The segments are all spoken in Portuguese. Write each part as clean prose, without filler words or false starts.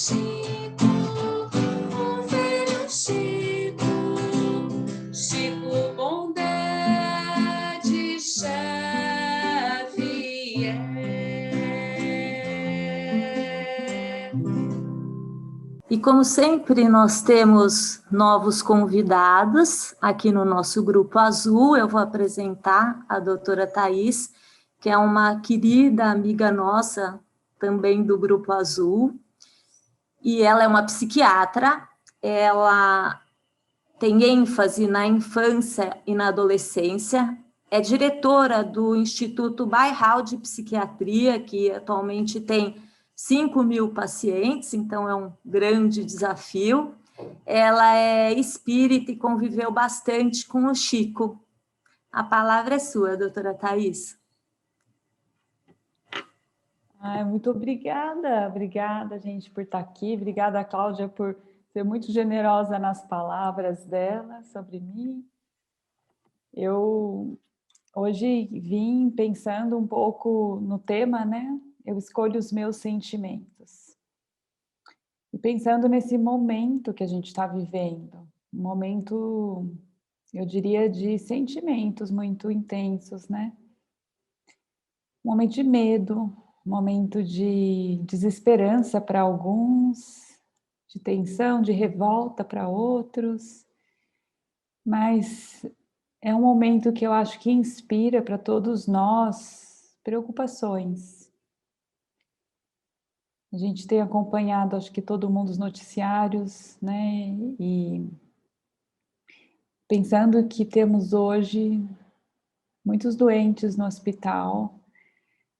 Chico, o velho Chico, Chico Bondé de Xavier. E como sempre, nós temos novos convidados aqui no nosso Grupo Azul. Eu vou apresentar a doutora Thais, que é uma querida amiga nossa, também do Grupo Azul. E ela é uma psiquiatra, ela tem ênfase na infância e na adolescência, é diretora do Instituto Bairral de Psiquiatria, que atualmente tem 5.000 pacientes, então é um grande desafio. Ela é espírita e conviveu bastante com o Chico. A palavra é sua, doutora Thais. Muito obrigada, gente, por estar aqui. Obrigada, Cláudia, por ser muito generosa nas palavras dela sobre mim. Eu hoje vim pensando um pouco no tema, né? Eu escolho os meus sentimentos. E pensando nesse momento que a gente está vivendo, um momento, eu diria, de sentimentos muito intensos, né? Um momento de medo, um momento de desesperança para alguns, de tensão, de revolta para outros, mas é um momento que eu acho que inspira para todos nós preocupações. A gente tem acompanhado, acho que todo mundo, os noticiários, né? E pensando que temos hoje muitos doentes no hospital,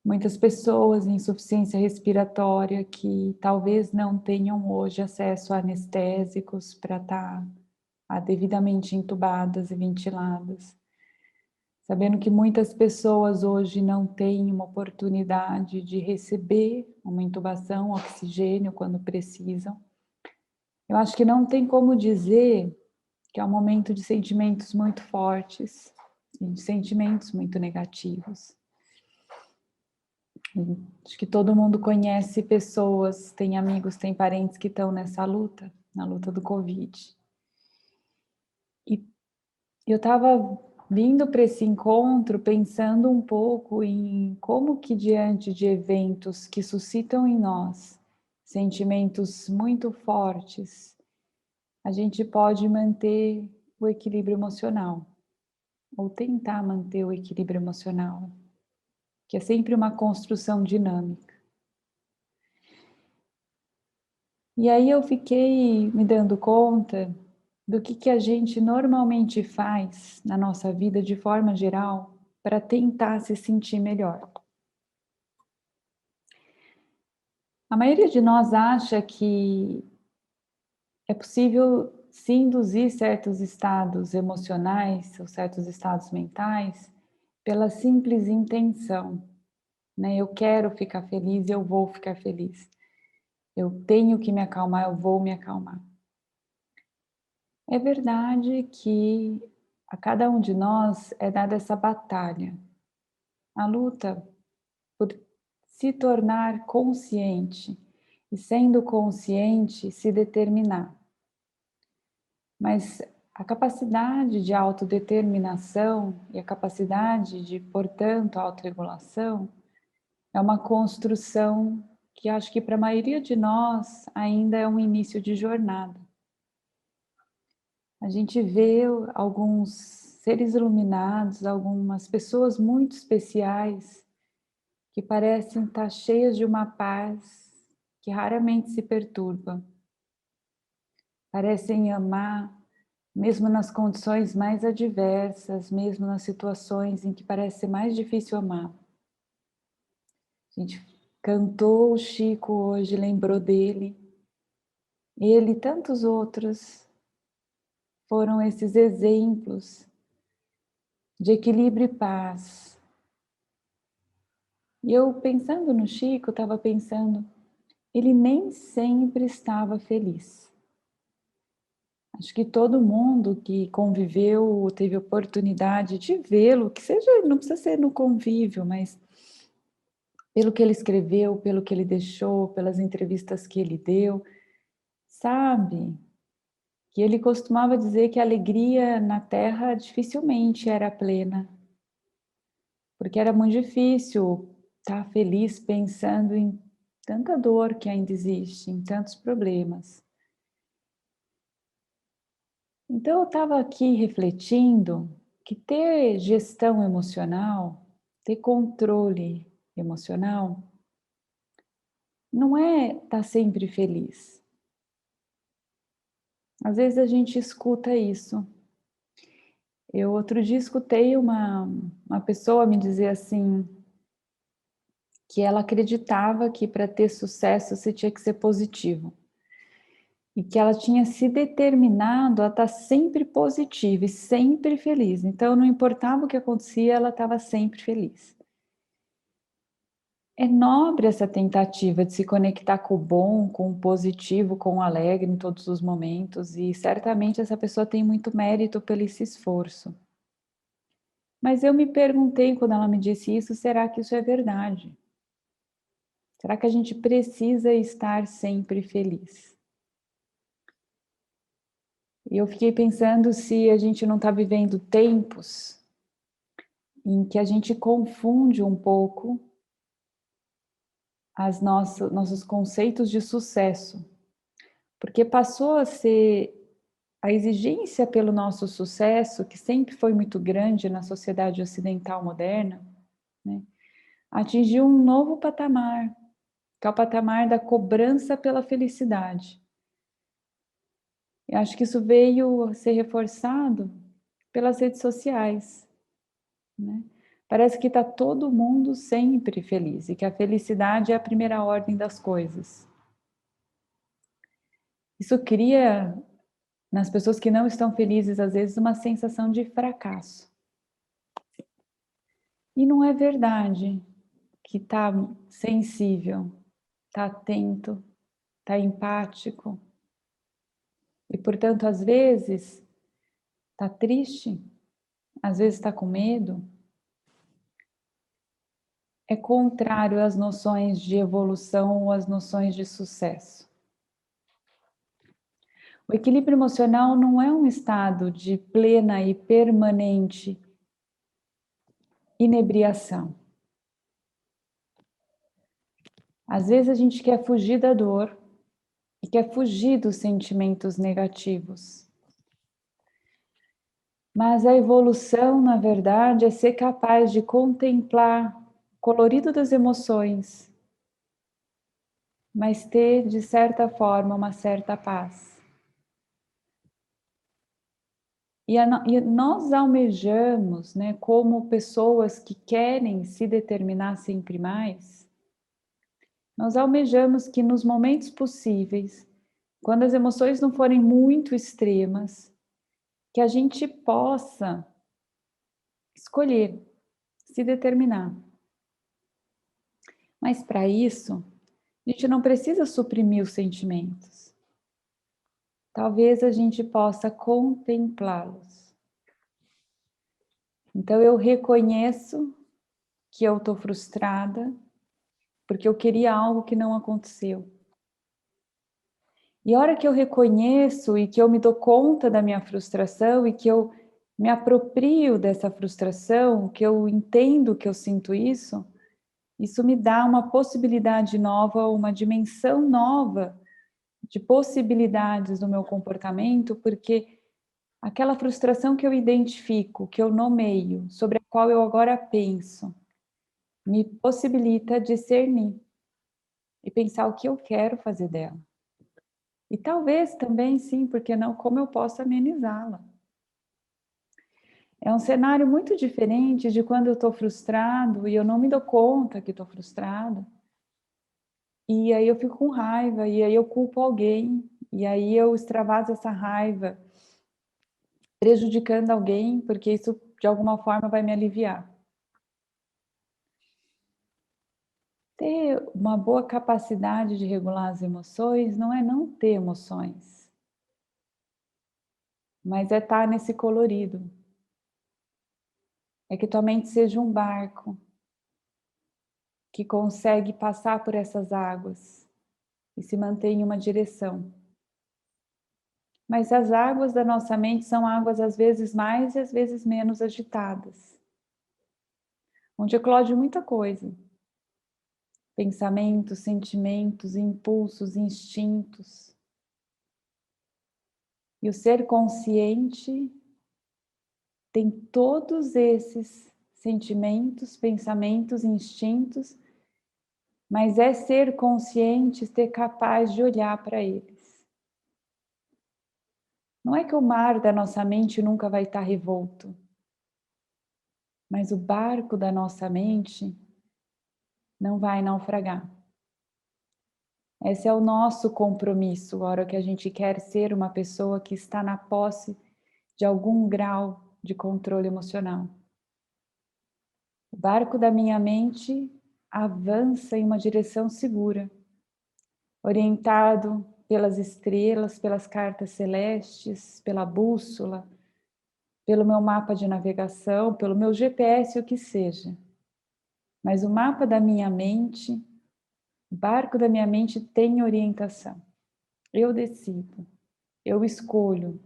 muitas pessoas em insuficiência respiratória que talvez não tenham hoje acesso a anestésicos para estar devidamente entubadas e ventiladas. Sabendo que muitas pessoas hoje não têm uma oportunidade de receber uma intubação, oxigênio quando precisam. Eu acho que não tem como dizer que é um momento de sentimentos muito fortes, de sentimentos muito negativos. Acho que todo mundo conhece pessoas, tem amigos, tem parentes que estão nessa luta, na luta do Covid. E eu estava vindo para esse encontro pensando um pouco em como que diante de eventos que suscitam em nós sentimentos muito fortes, a gente pode manter o equilíbrio emocional, ou tentar manter o equilíbrio emocional, que é sempre uma construção dinâmica. E aí eu fiquei me dando conta do que a gente normalmente faz na nossa vida de forma geral para tentar se sentir melhor. A maioria de nós acha que é possível se induzir certos estados emocionais ou certos estados mentais pela simples intenção, né? Eu quero ficar feliz, eu vou ficar feliz. Eu tenho que me acalmar, eu vou me acalmar. É verdade que a cada um de nós é dada essa batalha, a luta por se tornar consciente e, sendo consciente, se determinar. Mas a capacidade de autodeterminação e a capacidade de, portanto, autorregulação é uma construção que acho que para a maioria de nós ainda é um início de jornada. A gente vê alguns seres iluminados, algumas pessoas muito especiais que parecem estar cheias de uma paz que raramente se perturba. Parecem amar, mesmo nas condições mais adversas, mesmo nas situações em que parece ser mais difícil amar. A gente cantou o Chico hoje, lembrou dele. Ele e tantos outros foram esses exemplos de equilíbrio e paz. E eu, pensando no Chico, estava pensando, ele nem sempre estava feliz. Acho que todo mundo que conviveu, teve oportunidade de vê-lo, que seja, não precisa ser no convívio, mas pelo que ele escreveu, pelo que ele deixou, pelas entrevistas que ele deu, sabe? Que ele costumava dizer que a alegria na Terra dificilmente era plena, porque era muito difícil estar feliz pensando em tanta dor que ainda existe, em tantos problemas. Então eu estava aqui refletindo que ter gestão emocional, ter controle emocional, não é estar sempre feliz. Às vezes a gente escuta isso. Eu outro dia escutei uma pessoa me dizer assim, que ela acreditava que para ter sucesso você tinha que ser positivo. E que ela tinha se determinado a estar sempre positiva e sempre feliz. Então não importava o que acontecia, ela estava sempre feliz. É nobre essa tentativa de se conectar com o bom, com o positivo, com o alegre em todos os momentos, e certamente essa pessoa tem muito mérito pelo esse esforço. Mas eu me perguntei quando ela me disse isso, será que isso é verdade? Será que a gente precisa estar sempre feliz? E eu fiquei pensando se a gente não está vivendo tempos em que a gente confunde um pouco nossos conceitos de sucesso, porque passou a ser a exigência pelo nosso sucesso, que sempre foi muito grande na sociedade ocidental moderna, né, atingiu um novo patamar, que é o patamar da cobrança pela felicidade. Eu acho que isso veio a ser reforçado pelas redes sociais, né? Parece que está todo mundo sempre feliz e que a felicidade é a primeira ordem das coisas. Isso cria nas pessoas que não estão felizes, às vezes, uma sensação de fracasso. E não é verdade que está sensível, está atento, está empático. E, portanto, às vezes, está triste, às vezes está com medo. É contrário às noções de evolução ou às noções de sucesso. O equilíbrio emocional não é um estado de plena e permanente inebriação. Às vezes a gente quer fugir da dor e quer fugir dos sentimentos negativos. Mas a evolução, na verdade, é ser capaz de contemplar o colorido das emoções, mas ter, de certa forma, uma certa paz. E nós almejamos, né, como pessoas que querem se determinar sempre mais, nós almejamos que nos momentos possíveis, quando as emoções não forem muito extremas, que a gente possa escolher, se determinar. Mas para isso, a gente não precisa suprimir os sentimentos. Talvez a gente possa contemplá-los. Então eu reconheço que eu estou frustrada, porque eu queria algo que não aconteceu. E a hora que eu reconheço e que eu me dou conta da minha frustração e que eu me aproprio dessa frustração, que eu entendo que eu sinto isso me dá uma possibilidade nova, uma dimensão nova de possibilidades no meu comportamento, porque aquela frustração que eu identifico, que eu nomeio, sobre a qual eu agora penso, me possibilita discernir e pensar o que eu quero fazer dela. E talvez também, sim, porque não, como eu posso amenizá-la. É um cenário muito diferente de quando eu estou frustrado e eu não me dou conta que estou frustrada. E aí eu fico com raiva, e aí eu culpo alguém, e aí eu extravaso essa raiva, prejudicando alguém, porque isso de alguma forma vai me aliviar. Ter uma boa capacidade de regular as emoções não é não ter emoções, mas é estar nesse colorido. É que tua mente seja um barco que consegue passar por essas águas e se mantém em uma direção. Mas as águas da nossa mente são águas às vezes mais e às vezes menos agitadas, onde eclode muita coisa. Pensamentos, sentimentos, impulsos, instintos. E o ser consciente tem todos esses sentimentos, pensamentos, instintos, mas é ser consciente, ser capaz de olhar para eles. Não é que o mar da nossa mente nunca vai estar revolto, mas o barco da nossa mente não vai naufragar. Esse é o nosso compromisso, a hora que a gente quer ser uma pessoa que está na posse de algum grau de controle emocional. O barco da minha mente avança em uma direção segura, orientado pelas estrelas, pelas cartas celestes, pela bússola, pelo meu mapa de navegação, pelo meu GPS, o que seja. Mas o mapa da minha mente, o barco da minha mente tem orientação. Eu decido, eu escolho,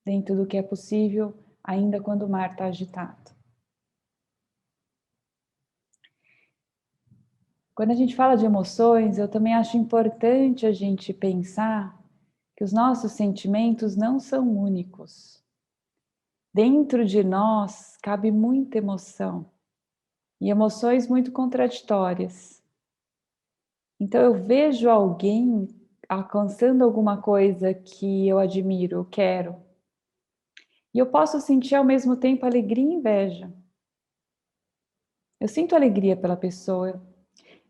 dentro do que é possível, ainda quando o mar está agitado. Quando a gente fala de emoções, eu também acho importante a gente pensar que os nossos sentimentos não são únicos. Dentro de nós cabe muita emoção e emoções muito contraditórias. Então eu vejo alguém alcançando alguma coisa que eu admiro, eu quero, e eu posso sentir ao mesmo tempo alegria e inveja. Eu sinto alegria pela pessoa,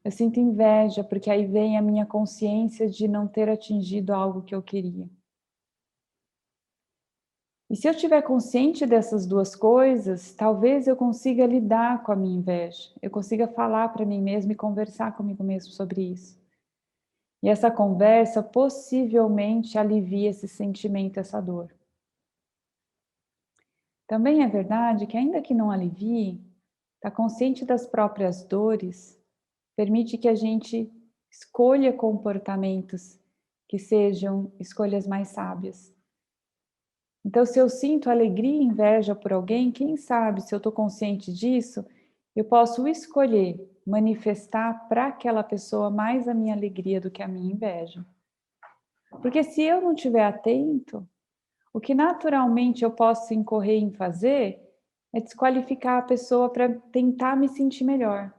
eu sinto inveja porque aí vem a minha consciência de não ter atingido algo que eu queria. E se eu estiver consciente dessas duas coisas, talvez eu consiga lidar com a minha inveja. Eu consiga falar para mim mesmo e conversar comigo mesmo sobre isso. E essa conversa possivelmente alivia esse sentimento, essa dor. Também é verdade que, ainda que não alivie, estar consciente das próprias dores permite que a gente escolha comportamentos que sejam escolhas mais sábias. Então, se eu sinto alegria e inveja por alguém, quem sabe, se eu estou consciente disso, eu posso escolher manifestar para aquela pessoa mais a minha alegria do que a minha inveja. Porque se eu não estiver atento, o que naturalmente eu posso incorrer em fazer é desqualificar a pessoa para tentar me sentir melhor.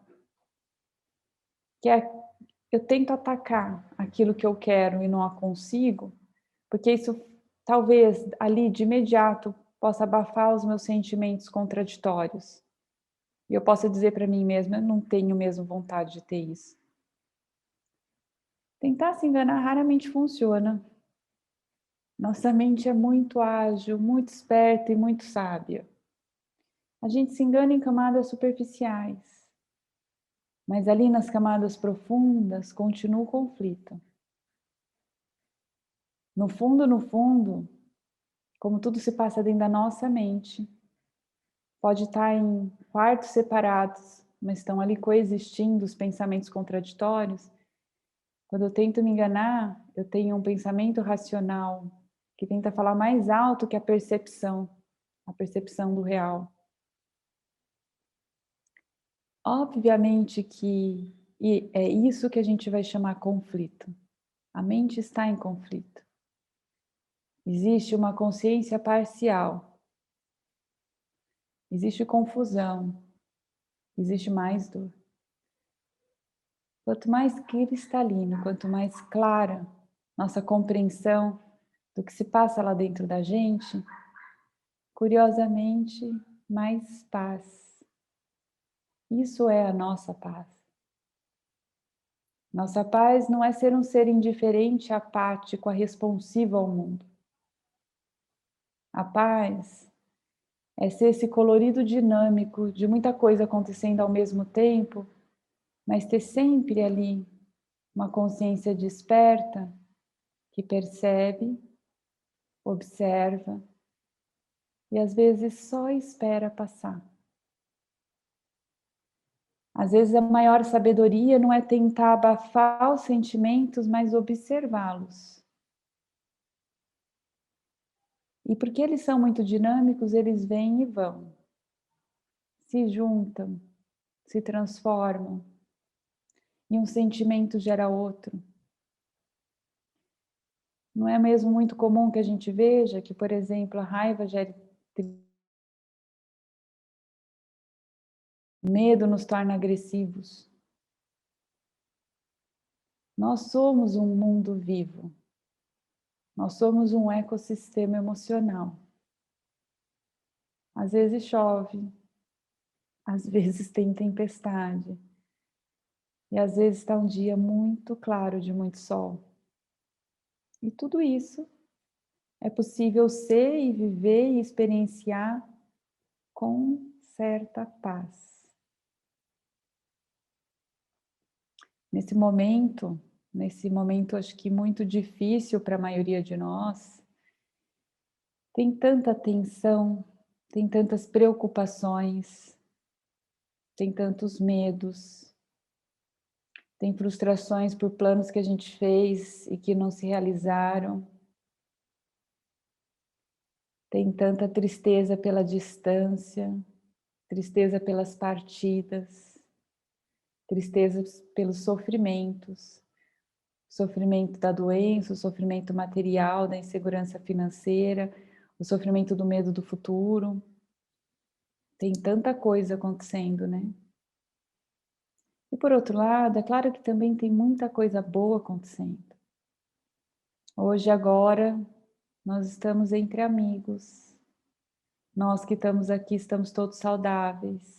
Eu tento atacar aquilo que eu quero e não a consigo, porque isso talvez ali de imediato possa abafar os meus sentimentos contraditórios. E eu possa dizer para mim mesma, eu não tenho mesmo vontade de ter isso. Tentar se enganar raramente funciona. Nossa mente é muito ágil, muito esperta e muito sábia. A gente se engana em camadas superficiais, mas ali nas camadas profundas continua o conflito. No fundo, como tudo se passa dentro da nossa mente, pode estar em quartos separados, mas estão ali coexistindo os pensamentos contraditórios. Quando eu tento me enganar, eu tenho um pensamento racional que tenta falar mais alto que a percepção do real. Obviamente que é isso que a gente vai chamar conflito. A mente está em conflito. Existe uma consciência parcial. Existe confusão. Existe mais dor. Quanto mais cristalino, quanto mais clara nossa compreensão do que se passa lá dentro da gente, curiosamente, mais paz. Isso é a nossa paz. Nossa paz não é ser um ser indiferente, apático, responsivo ao mundo. A paz é ser esse colorido dinâmico de muita coisa acontecendo ao mesmo tempo, mas ter sempre ali uma consciência desperta que percebe, observa e às vezes só espera passar. Às vezes a maior sabedoria não é tentar abafar os sentimentos, mas observá-los. E porque eles são muito dinâmicos, eles vêm e vão. Se juntam, se transformam. E um sentimento gera outro. Não é mesmo muito comum que a gente veja que, por exemplo, a raiva gere medo, nos torna agressivos. Nós somos um mundo vivo. Nós somos um ecossistema emocional. Às vezes chove, às vezes tem tempestade. E às vezes está um dia muito claro, de muito sol. E tudo isso é possível ser e viver e experienciar com certa paz. Nesse momento acho que muito difícil para a maioria de nós, tem tanta tensão, tem tantas preocupações, tem tantos medos, tem frustrações por planos que a gente fez e que não se realizaram, tem tanta tristeza pela distância, tristeza pelas partidas, tristeza pelos sofrimentos, o sofrimento da doença, o sofrimento material, da insegurança financeira, o sofrimento do medo do futuro. Tem tanta coisa acontecendo, né? E por outro lado, é claro que também tem muita coisa boa acontecendo. Hoje, agora, nós estamos entre amigos. Nós que estamos aqui estamos todos saudáveis.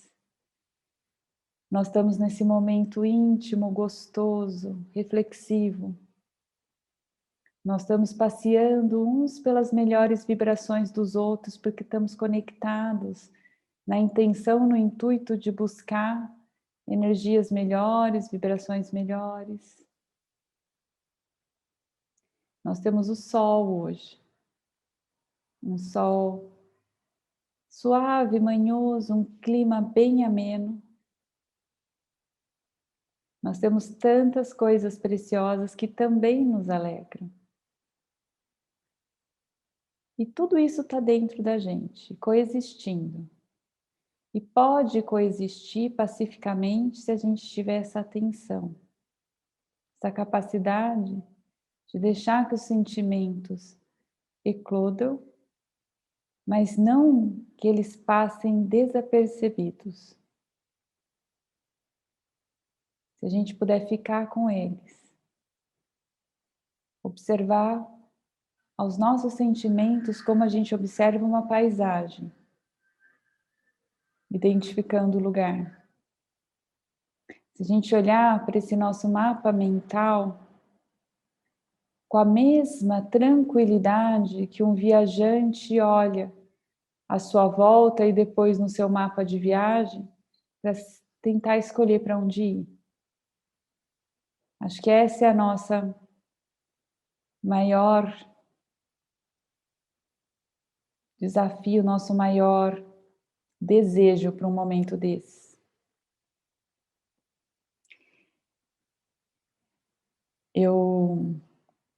Nós estamos nesse momento íntimo, gostoso, reflexivo. Nós estamos passeando uns pelas melhores vibrações dos outros, porque estamos conectados na intenção, no intuito de buscar energias melhores, vibrações melhores. Nós temos o sol hoje. Um sol suave, manhoso, um clima bem ameno. Nós temos tantas coisas preciosas que também nos alegram. E tudo isso está dentro da gente, coexistindo. E pode coexistir pacificamente se a gente tiver essa atenção, essa capacidade de deixar que os sentimentos eclodam, mas não que eles passem desapercebidos. Se a gente puder ficar com eles, observar aos nossos sentimentos como a gente observa uma paisagem, identificando o lugar. Se a gente olhar para esse nosso mapa mental, com a mesma tranquilidade que um viajante olha à sua volta e depois no seu mapa de viagem, para tentar escolher para onde ir. Acho que essa é a nossa maior desafio, nosso maior desejo para um momento desse. Eu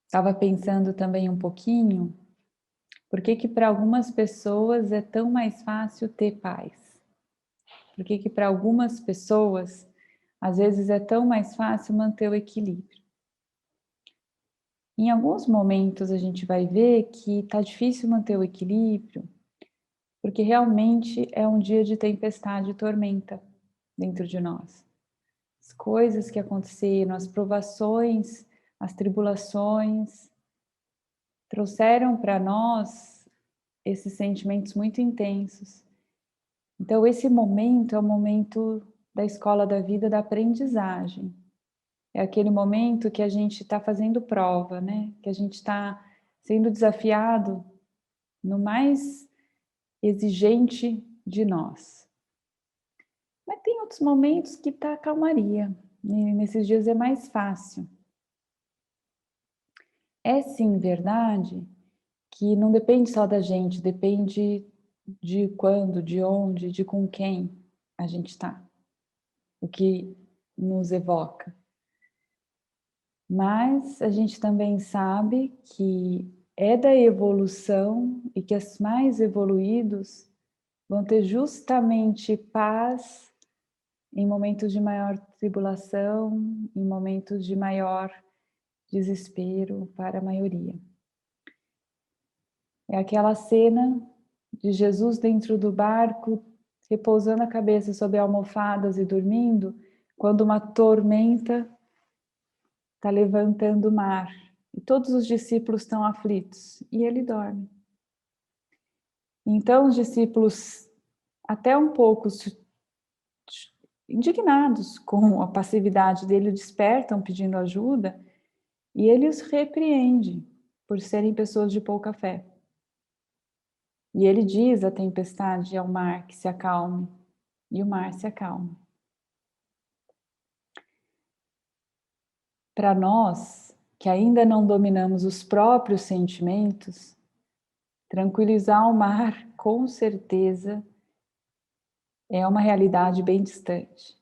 estava pensando também um pouquinho, por que para algumas pessoas é tão mais fácil ter paz? Por que para algumas pessoas, às vezes, é tão mais fácil manter o equilíbrio? Em alguns momentos a gente vai ver que está difícil manter o equilíbrio, porque realmente é um dia de tempestade e tormenta dentro de nós. As coisas que aconteceram, as provações, as tribulações, trouxeram para nós esses sentimentos muito intensos. Então esse momento é o momento da escola da vida, da aprendizagem. É aquele momento que a gente está fazendo prova, né? Que a gente está sendo desafiado no mais exigente de nós. Mas tem outros momentos que está calmaria. E nesses dias é mais fácil. É sim verdade que não depende só da gente, depende de quando, de onde, de com quem a gente está. o que nos evoca. Mas a gente também sabe que é da evolução e que os mais evoluídos vão ter justamente paz em momentos de maior tribulação, em momentos de maior desespero para a maioria. É aquela cena de Jesus dentro do barco, repousando a cabeça sobre almofadas e dormindo, quando uma tormenta está levantando o mar e todos os discípulos estão aflitos e ele dorme. Então os discípulos, até um pouco indignados com a passividade dele, despertam pedindo ajuda e ele os repreende por serem pessoas de pouca fé. E ele diz à tempestade e ao mar que se acalme, e o mar se acalma. Para nós, que ainda não dominamos os próprios sentimentos, tranquilizar o mar, com certeza, é uma realidade bem distante.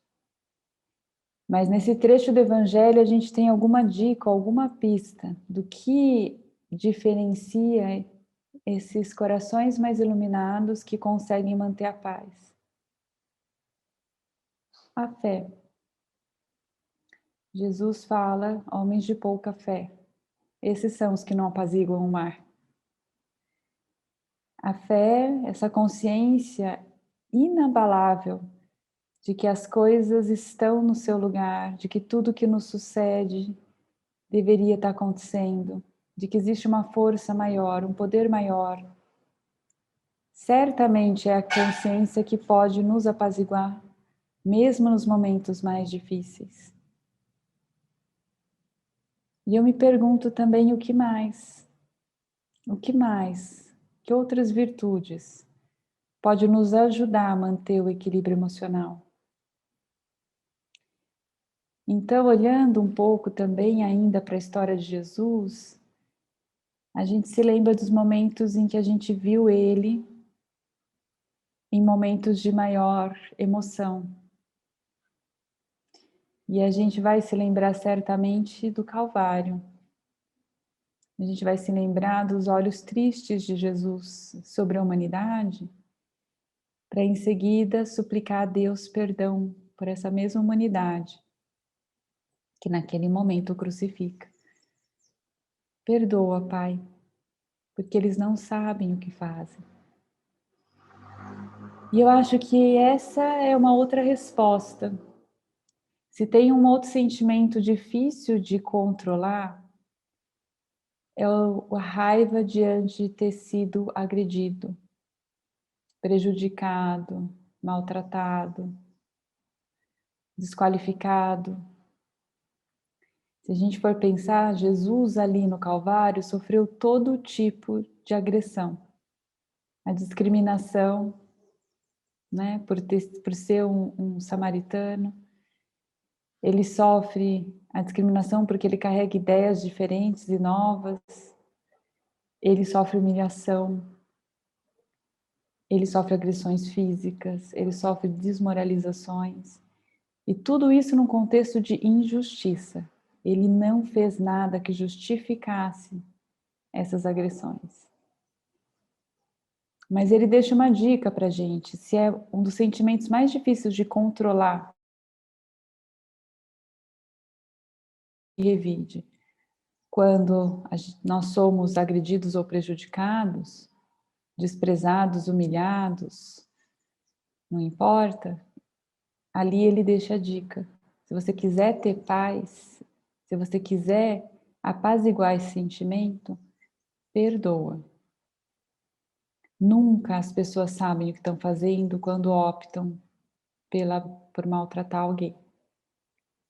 Mas nesse trecho do Evangelho a gente tem alguma dica, alguma pista do que diferencia esses corações mais iluminados que conseguem manter a paz. A fé. Jesus fala, homens de pouca fé. Esses são os que não apaziguam o mar. A fé, essa consciência inabalável de que as coisas estão no seu lugar, de que tudo que nos sucede deveria estar acontecendo, de que existe uma força maior, um poder maior. Certamente é a consciência que pode nos apaziguar, mesmo nos momentos mais difíceis. E eu me pergunto também o que mais? O que mais? Que outras virtudes pode nos ajudar a manter o equilíbrio emocional? Então, olhando um pouco também ainda para a história de Jesus, a gente se lembra dos momentos em que a gente viu ele em momentos de maior emoção. E a gente vai se lembrar certamente do Calvário. A gente vai se lembrar dos olhos tristes de Jesus sobre a humanidade, para em seguida suplicar a Deus perdão por essa mesma humanidade que naquele momento o crucifica. Perdoa, Pai, porque eles não sabem o que fazem. E eu acho que essa é uma outra resposta. Se tem um outro sentimento difícil de controlar, é a raiva diante de ter sido agredido, prejudicado, maltratado, desqualificado. Se a gente for pensar, Jesus ali no Calvário sofreu todo tipo de agressão. A discriminação, né, por ser um samaritano. Ele sofre a discriminação porque ele carrega ideias diferentes e novas. Ele sofre humilhação. Ele sofre agressões físicas. Ele sofre desmoralizações. E tudo isso num contexto de injustiça. Ele não fez nada que justificasse essas agressões. Mas ele deixa uma dica pra gente, se é um dos sentimentos mais difíceis de controlar e revide. Quando nós somos agredidos ou prejudicados, desprezados, humilhados, não importa, ali ele deixa a dica. Se você quiser ter paz, se você quiser apaziguar esse sentimento, perdoa. Nunca as pessoas sabem o que estão fazendo quando optam por maltratar alguém.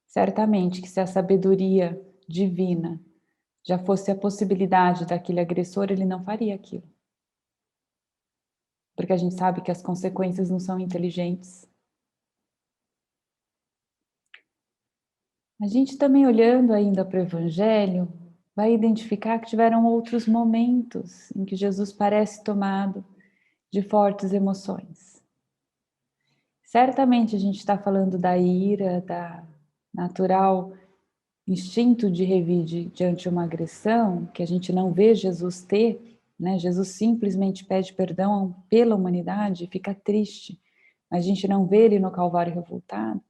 Certamente que se a sabedoria divina já fosse a possibilidade daquele agressor, ele não faria aquilo. Porque a gente sabe que as consequências não são inteligentes. A gente também olhando ainda para o Evangelho, vai identificar que tiveram outros momentos em que Jesus parece tomado de fortes emoções. Certamente a gente está falando da ira, da natural instinto de revide diante de uma agressão, que a gente não vê Jesus ter, né? Jesus simplesmente pede perdão pela humanidade e fica triste, mas a gente não vê ele no Calvário revoltado.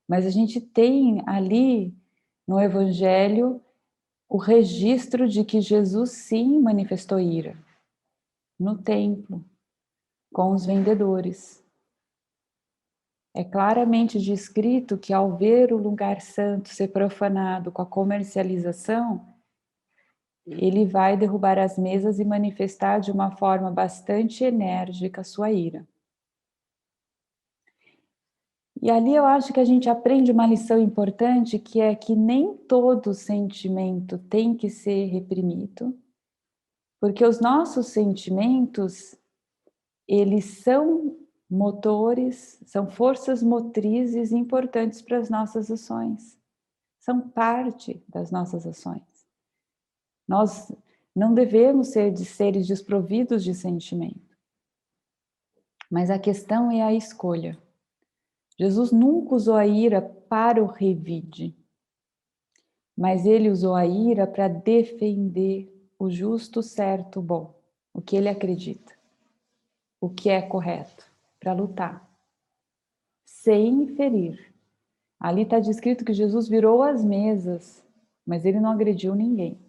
Mas a gente tem ali no Evangelho o registro de que Jesus sim manifestou ira no templo, com os vendedores. É claramente descrito que ao ver o lugar santo ser profanado com a comercialização, ele vai derrubar as mesas e manifestar de uma forma bastante enérgica sua ira. E ali eu acho que a gente aprende uma lição importante, que é que nem todo sentimento tem que ser reprimido, porque os nossos sentimentos, eles são motores, são forças motrizes importantes para as nossas ações. São parte das nossas ações. Nós não devemos ser de seres desprovidos de sentimento. Mas a questão é a escolha. Jesus nunca usou a ira para o revide, mas ele usou a ira para defender o justo, certo, bom, o que ele acredita, o que é correto, para lutar, sem ferir. Ali está descrito que Jesus virou as mesas, mas ele não agrediu ninguém.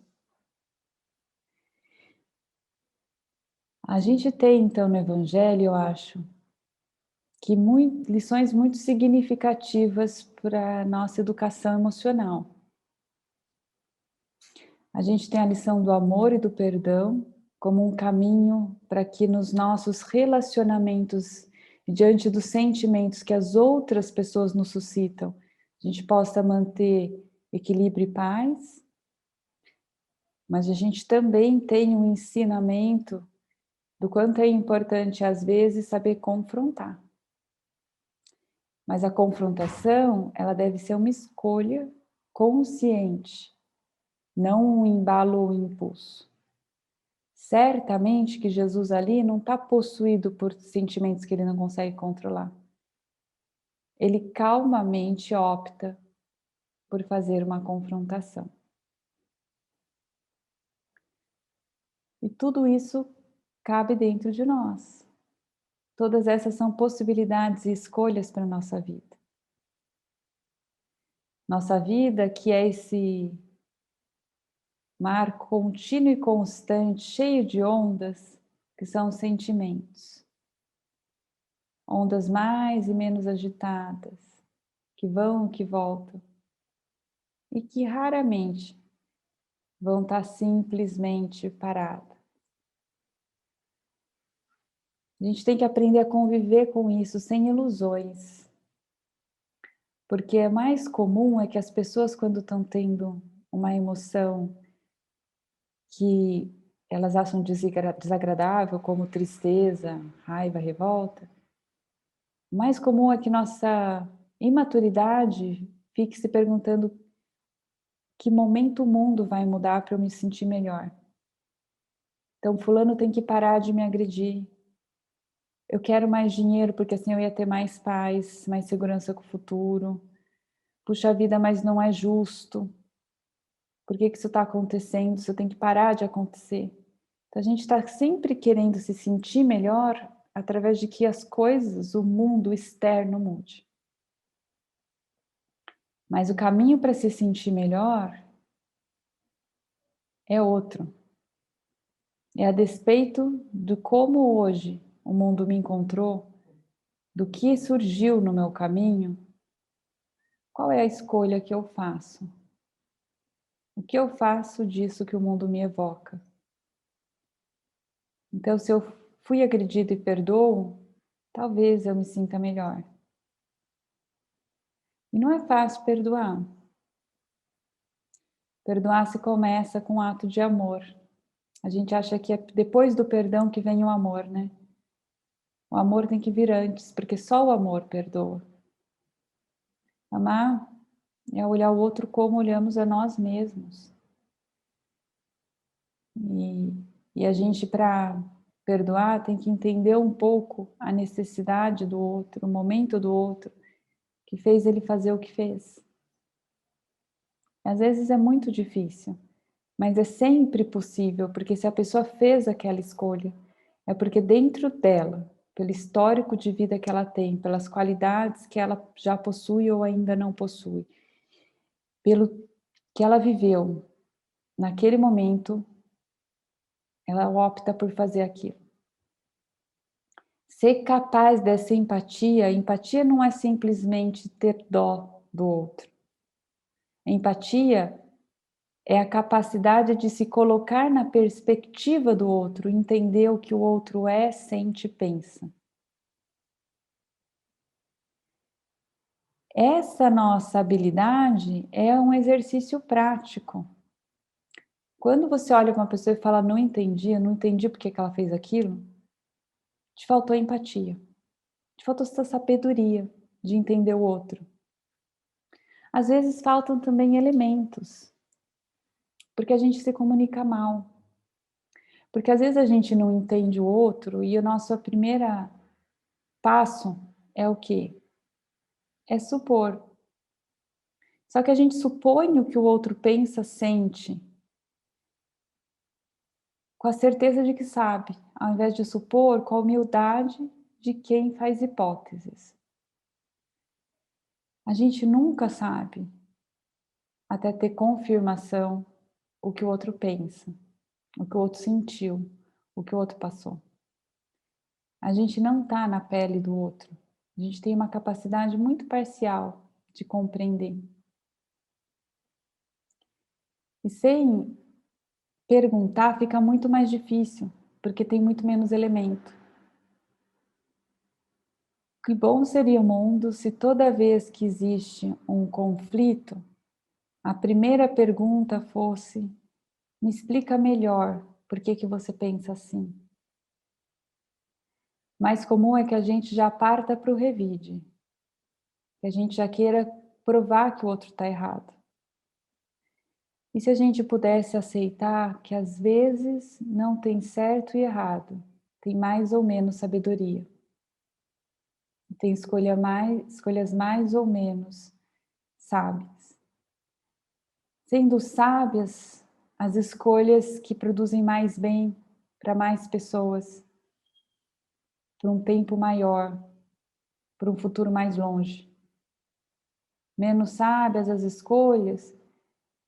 A gente tem, então, no Evangelho, eu acho, que lições muito significativas para a nossa educação emocional. A gente tem a lição do amor e do perdão como um caminho para que nos nossos relacionamentos, diante dos sentimentos que as outras pessoas nos suscitam, a gente possa manter equilíbrio e paz. Mas a gente também tem um ensinamento do quanto é importante, às vezes, saber confrontar. Mas a confrontação, ela deve ser uma escolha consciente, não um embalo ou impulso. Certamente que Jesus ali não está possuído por sentimentos que ele não consegue controlar. Ele calmamente opta por fazer uma confrontação. E tudo isso cabe dentro de nós. Todas essas são possibilidades e escolhas para a nossa vida. Nossa vida, que é esse mar contínuo e constante, cheio de ondas, que são os sentimentos. Ondas mais e menos agitadas, que vão e que voltam, e que raramente vão estar simplesmente paradas. A gente tem que aprender a conviver com isso sem ilusões. Porque é mais comum é que as pessoas, quando estão tendo uma emoção que elas acham desagradável, como tristeza, raiva, revolta, o mais comum é que nossa imaturidade fique se perguntando que momento o mundo vai mudar para eu me sentir melhor. Então, fulano tem que parar de me agredir. Eu quero mais dinheiro porque assim eu ia ter mais paz, mais segurança com o futuro. Puxa vida, mas não é justo. Por que isso está acontecendo? Isso tem que parar de acontecer. Então, a gente está sempre querendo se sentir melhor através de que as coisas, o mundo externo mude. Mas o caminho para se sentir melhor é outro. É a despeito de como hoje o mundo me encontrou, do que surgiu no meu caminho, qual é a escolha que eu faço? O que eu faço disso que o mundo me evoca? Então, se eu fui agredido e perdoo, talvez eu me sinta melhor. E não é fácil perdoar. Perdoar se começa com um ato de amor. A gente acha que é depois do perdão que vem o amor, né? O amor tem que vir antes, porque só o amor perdoa. Amar é olhar o outro como olhamos a nós mesmos. E a gente, para perdoar, tem que entender um pouco a necessidade do outro, o momento do outro, que fez ele fazer o que fez. Às vezes é muito difícil, mas é sempre possível, porque se a pessoa fez aquela escolha, é porque dentro dela, pelo histórico de vida que ela tem, pelas qualidades que ela já possui ou ainda não possui, pelo que ela viveu naquele momento, ela opta por fazer aquilo. Ser capaz dessa empatia, empatia não é simplesmente ter dó do outro. Empatia é a capacidade de se colocar na perspectiva do outro, entender o que o outro é, sente e pensa. Essa nossa habilidade é um exercício prático. Quando você olha para uma pessoa e fala, não entendi porque que ela fez aquilo, te faltou empatia, te faltou essa sabedoria de entender o outro. Às vezes faltam também elementos, porque a gente se comunica mal. Porque às vezes a gente não entende o outro e o nosso primeiro passo é o quê? É supor. Só que a gente supõe o que o outro pensa, sente, com a certeza de que sabe, ao invés de supor, com a humildade de quem faz hipóteses. A gente nunca sabe, até ter confirmação, o que o outro pensa, o que o outro sentiu, o que o outro passou. A gente não está na pele do outro. A gente tem uma capacidade muito parcial de compreender. E sem perguntar fica muito mais difícil, porque tem muito menos elemento. Que bom seria o mundo se toda vez que existe um conflito, a primeira pergunta fosse: me explica melhor por que você pensa assim. Mais comum é que a gente já parta para o revide, que a gente já queira provar que o outro está errado. E se a gente pudesse aceitar que às vezes não tem certo e errado, tem mais ou menos sabedoria. Tem escolhas mais ou menos sábias. Sendo sábias, as escolhas que produzem mais bem para mais pessoas, por um tempo maior, por um futuro mais longe. Menos sábias as escolhas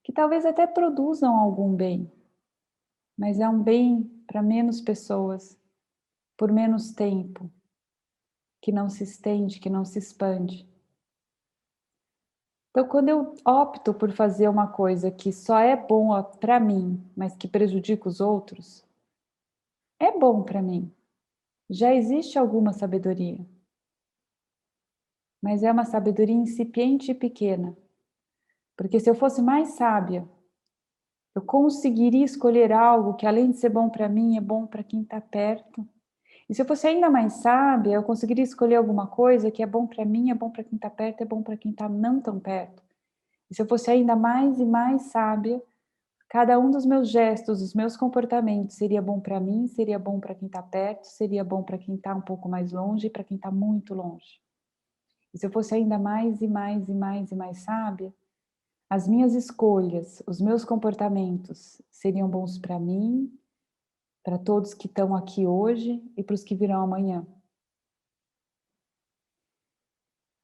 que talvez até produzam algum bem, mas é um bem para menos pessoas, por menos tempo, que não se estende, que não se expande. Então, quando eu opto por fazer uma coisa que só é boa para mim, mas que prejudica os outros, é bom para mim. Já existe alguma sabedoria, mas é uma sabedoria incipiente e pequena. Porque se eu fosse mais sábia, eu conseguiria escolher algo que, além de ser bom para mim, é bom para quem está perto. E se eu fosse ainda mais sábia, eu conseguiria escolher alguma coisa que é bom para mim, é bom para quem está perto, é bom para quem está não tão perto. E se eu fosse ainda mais e mais sábia, cada um dos meus gestos, os meus comportamentos seria bom para mim, seria bom para quem está perto, seria bom para quem está um pouco mais longe e para quem está muito longe. E se eu fosse ainda mais e mais e mais e mais sábia, as minhas escolhas, os meus comportamentos seriam bons para mim, para todos que estão aqui hoje e para os que virão amanhã.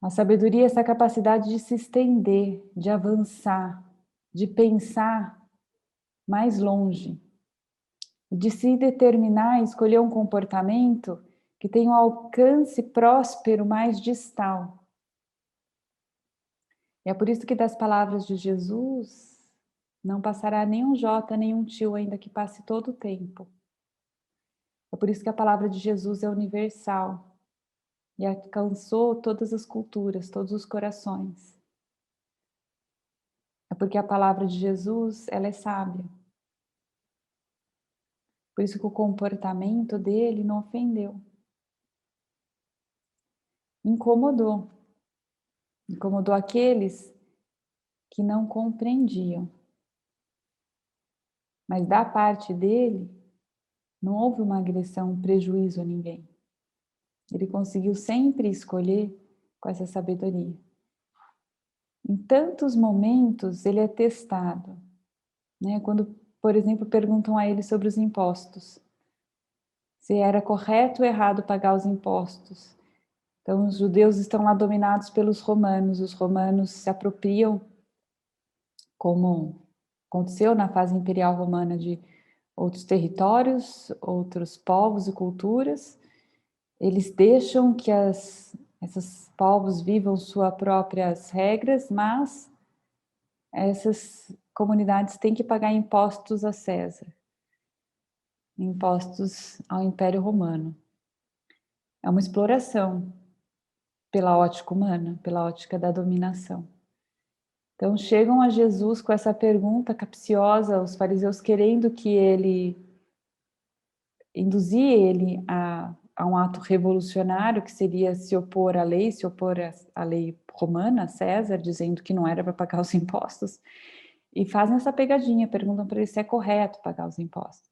A sabedoria é essa capacidade de se estender, de avançar, de pensar mais longe, de se determinar e escolher um comportamento que tenha um alcance próspero mais distal. E é por isso que das palavras de Jesus não passará nenhum jota, nenhum tio, ainda que passe todo o tempo. É por isso que a palavra de Jesus é universal e alcançou todas as culturas, todos os corações. É porque a palavra de Jesus, ela é sábia. Por isso que o comportamento dele não ofendeu. Incomodou. Incomodou aqueles que não compreendiam. Mas da parte dele, Não houve uma agressão, um prejuízo a ninguém. Ele conseguiu sempre escolher com essa sabedoria. Em tantos momentos ele é testado, né? Quando, por exemplo, perguntam a ele sobre os impostos, se era correto ou errado pagar os impostos. Então, os judeus estão lá dominados pelos romanos, os romanos se apropriam, como aconteceu na fase imperial romana, de outros territórios, outros povos e culturas. Eles deixam que esses povos vivam suas próprias regras, mas essas comunidades têm que pagar impostos a César, impostos ao Império Romano. É uma exploração pela ótica humana, pela ótica da dominação. Então chegam a Jesus com essa pergunta capciosa, os fariseus querendo que induzir ele a um ato revolucionário, que seria se opor à lei, se opor à lei romana, a César, dizendo que não era para pagar os impostos, e fazem essa pegadinha, perguntam para ele se é correto pagar os impostos.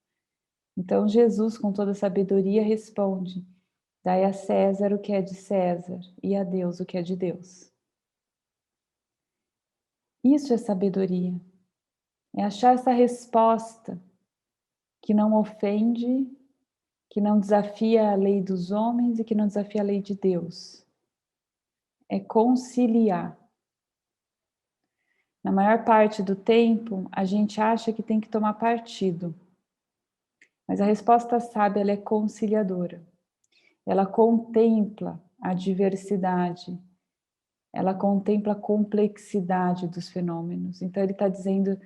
Então Jesus, com toda a sabedoria, responde: dai a César o que é de César e a Deus o que é de Deus. Isso é sabedoria, é achar essa resposta que não ofende, que não desafia a lei dos homens e que não desafia a lei de Deus. É conciliar. Na maior parte do tempo, a gente acha que tem que tomar partido, mas a resposta sábia, ela é conciliadora. Ela contempla a diversidade, ela contempla a complexidade dos fenômenos. Então ele está dizendo,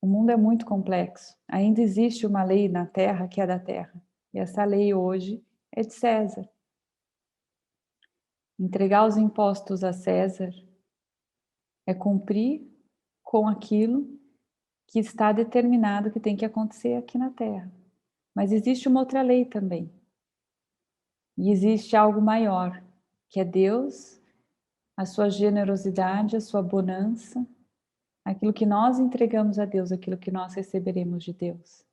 o mundo é muito complexo. Ainda existe uma lei na Terra que é da Terra. E essa lei hoje é de César. Entregar os impostos a César é cumprir com aquilo que está determinado que tem que acontecer aqui na Terra. Mas existe uma outra lei também. E existe algo maior, que é Deus, a sua generosidade, a sua bonança, aquilo que nós entregamos a Deus, aquilo que nós receberemos de Deus.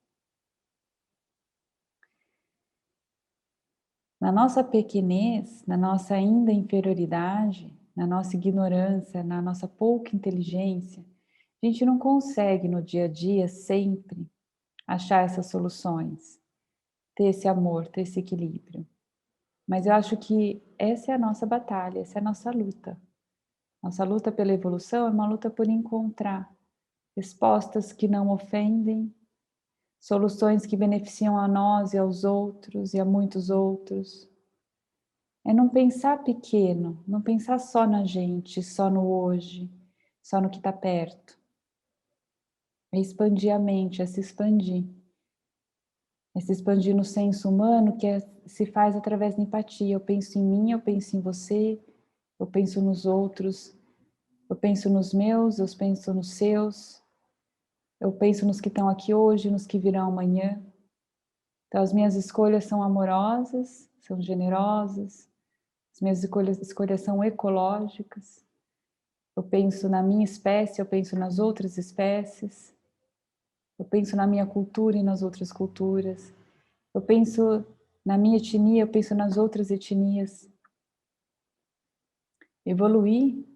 Na nossa pequenez, na nossa ainda inferioridade, na nossa ignorância, na nossa pouca inteligência, a gente não consegue no dia a dia sempre achar essas soluções, ter esse amor, ter esse equilíbrio. Mas eu acho que essa é a nossa batalha, essa é a nossa luta. Nossa luta pela evolução é uma luta por encontrar respostas que não ofendem, soluções que beneficiam a nós e aos outros e a muitos outros. É não pensar pequeno, não pensar só na gente, só no hoje, só no que está perto. É expandir a mente, é se expandir. É se expandir no senso humano se faz através da empatia. Eu penso em mim, eu penso em você, eu penso nos outros, eu penso nos meus, eu penso nos seus, eu penso nos que estão aqui hoje, nos que virão amanhã. Então as minhas escolhas são amorosas, são generosas, as minhas escolhas são ecológicas. Eu penso na minha espécie, eu penso nas outras espécies. Eu penso na minha cultura e nas outras culturas. Eu penso na minha etnia, eu penso nas outras etnias. Evoluir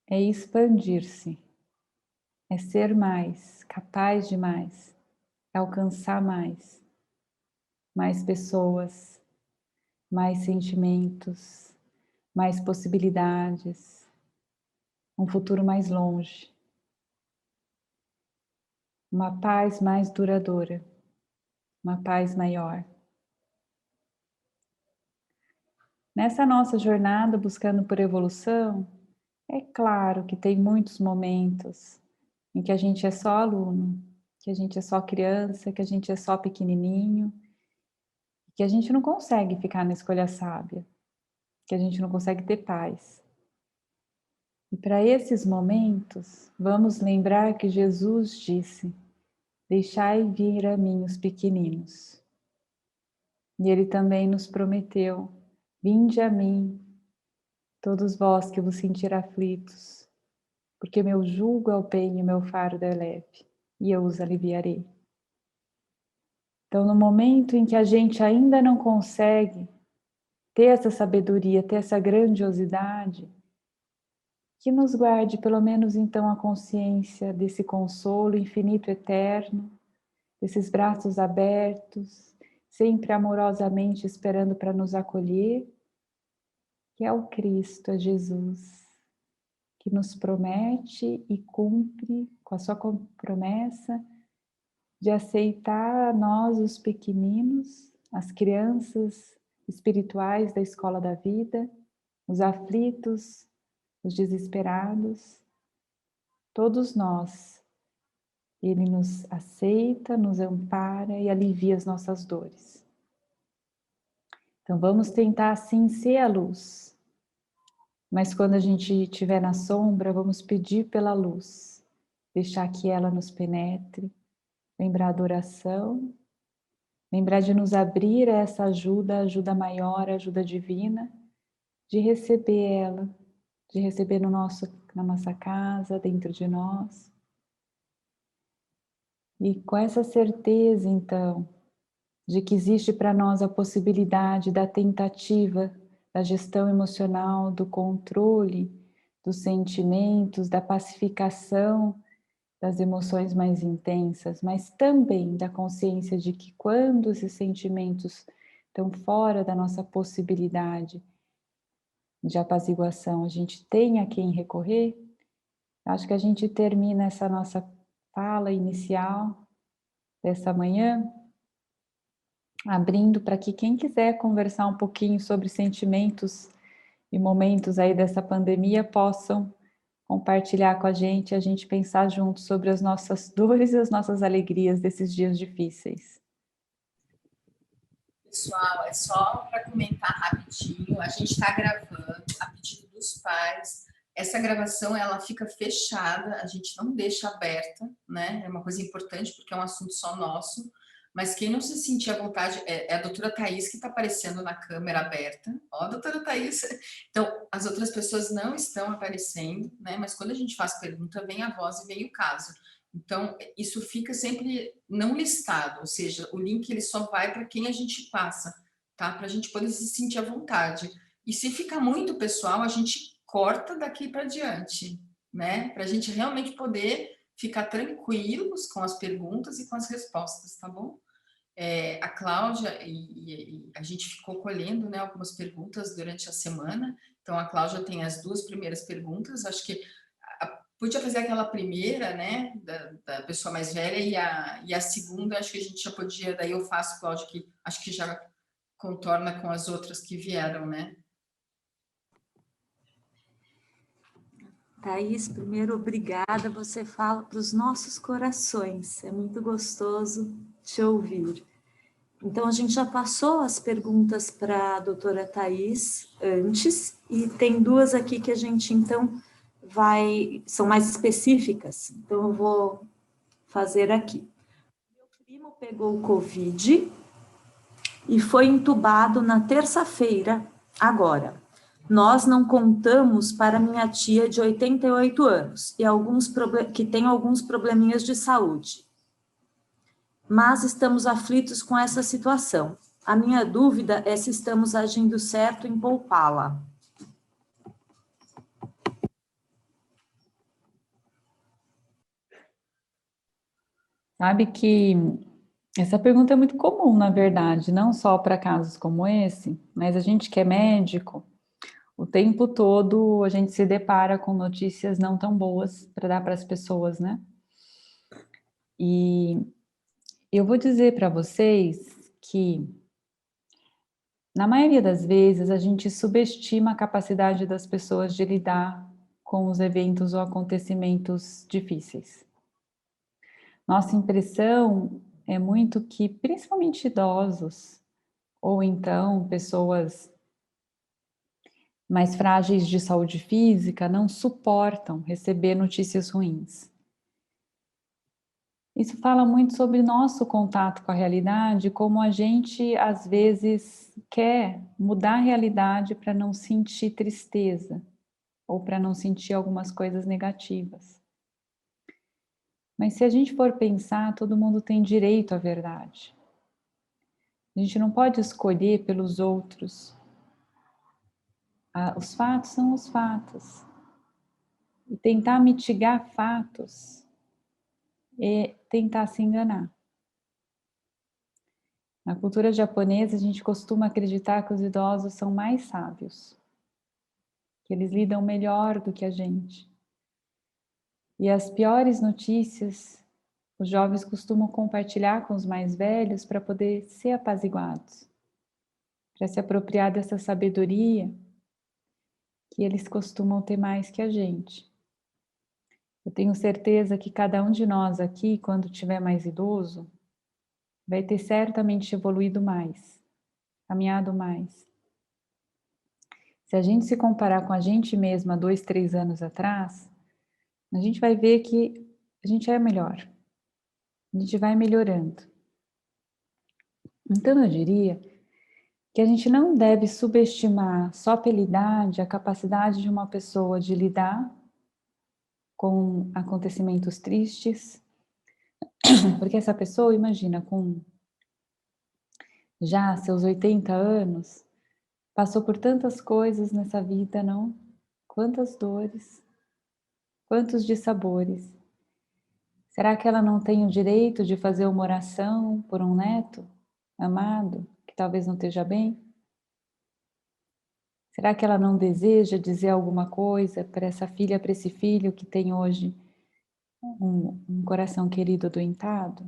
é expandir-se, é ser mais, capaz de mais, é alcançar mais pessoas, mais sentimentos, mais possibilidades, um futuro mais longe, uma paz mais duradoura, uma paz maior. Nessa nossa jornada buscando por evolução, é claro que tem muitos momentos em que a gente é só aluno, que a gente é só criança, que a gente é só pequenininho, que a gente não consegue ficar na escolha sábia, que a gente não consegue ter paz. E para esses momentos, vamos lembrar que Jesus disse: deixai vir a mim os pequeninos. E ele também nos prometeu: vinde a mim, todos vós que vos sentir aflitos, porque meu jugo é o bem e meu fardo é leve, e eu os aliviarei. Então, no momento em que a gente ainda não consegue ter essa sabedoria, ter essa grandiosidade, que nos guarde pelo menos então a consciência desse consolo infinito eterno, desses braços abertos, sempre amorosamente esperando para nos acolher, que é o Cristo, é Jesus, que nos promete e cumpre com a sua promessa de aceitar nós, os pequeninos, as crianças espirituais da escola da vida, os aflitos, os desesperados, todos nós. Ele nos aceita, nos ampara e alivia as nossas dores. Então vamos tentar assim ser a luz. Mas quando a gente estiver na sombra, vamos pedir pela luz. Deixar que ela nos penetre. Lembrar da oração. Lembrar de nos abrir a essa ajuda, ajuda maior, ajuda divina. De receber ela. De receber na nossa casa, dentro de nós. E com essa certeza, então, de que existe para nós a possibilidade da tentativa, da gestão emocional, do controle dos sentimentos, da pacificação das emoções mais intensas, mas também da consciência de que quando esses sentimentos estão fora da nossa possibilidade de apaziguação, a gente tem a quem recorrer. Acho que a gente termina essa nossa fala inicial dessa manhã abrindo para que quem quiser conversar um pouquinho sobre sentimentos e momentos aí dessa pandemia possam compartilhar com a gente pensar junto sobre as nossas dores e as nossas alegrias desses dias difíceis. Pessoal, é só para comentar rapidinho, a gente está gravando a pedido dos pais. Essa gravação ela fica fechada, a gente não deixa aberta, né? É uma coisa importante porque é um assunto só nosso. Mas quem não se sentir à vontade é a doutora Thaís que está aparecendo na câmera aberta. Ó, doutora Thaís. Então, as outras pessoas não estão aparecendo, né? Mas quando a gente faz pergunta, vem a voz e vem o caso. Então, isso fica sempre não listado, ou seja, o link ele só vai para quem a gente passa, tá? Para a gente poder se sentir à vontade. E se ficar muito pessoal, a gente corta daqui para diante, né? Para a gente realmente poder ficar tranquilos com as perguntas e com as respostas, tá bom? A Cláudia e a gente ficou colhendo, né, algumas perguntas durante a semana. Então, a Cláudia tem as duas primeiras perguntas. Acho que podia fazer aquela primeira, né, da pessoa mais velha, e a segunda, acho que a gente já podia, daí eu faço, Cláudia, que acho que já contorna com as outras que vieram, né? Thaís, primeiro, obrigada. Você fala para os nossos corações. É muito gostoso te ouvir. Então, a gente já passou as perguntas para a doutora Thaís antes, e tem duas aqui que a gente, então, são mais específicas. Então, eu vou fazer aqui. Meu primo pegou o Covid e foi entubado na terça-feira, agora. Nós não contamos para minha tia de 88 anos, que tem alguns probleminhas de saúde. Mas estamos aflitos com essa situação. A minha dúvida é se estamos agindo certo em poupá-la. Sabe que essa pergunta é muito comum, na verdade, não só para casos como esse, mas a gente que é médico, o tempo todo a gente se depara com notícias não tão boas para dar para as pessoas, né? E eu vou dizer para vocês que, na maioria das vezes, a gente subestima a capacidade das pessoas de lidar com os eventos ou acontecimentos difíceis. Nossa impressão é muito que, principalmente idosos, ou então pessoas mais frágeis de saúde física, não suportam receber notícias ruins. Isso fala muito sobre nosso contato com a realidade, como a gente, às vezes, quer mudar a realidade para não sentir tristeza, ou para não sentir algumas coisas negativas. Mas se a gente for pensar, todo mundo tem direito à verdade. A gente não pode escolher pelos outros. Os fatos são os fatos. E tentar mitigar fatos é tentar se enganar. Na cultura japonesa, a gente costuma acreditar que os idosos são mais sábios, que eles lidam melhor do que a gente. E as piores notícias, os jovens costumam compartilhar com os mais velhos para poder ser apaziguados, para se apropriar dessa sabedoria que eles costumam ter mais que a gente. Eu tenho certeza que cada um de nós aqui, quando tiver mais idoso, vai ter certamente evoluído mais, caminhado mais. Se a gente se comparar com a gente mesma 2, 3 anos atrás, a gente vai ver que a gente é melhor. A gente vai melhorando. Então eu diria que a gente não deve subestimar só pela idade a capacidade de uma pessoa de lidar com acontecimentos tristes, porque essa pessoa, imagina, com já seus 80 anos, passou por tantas coisas nessa vida, não? Quantas dores, quantos dissabores. Será que ela não tem o direito de fazer uma oração por um neto amado, que talvez não esteja bem? Será que ela não deseja dizer alguma coisa para essa filha, para esse filho que tem hoje um coração querido adoentado?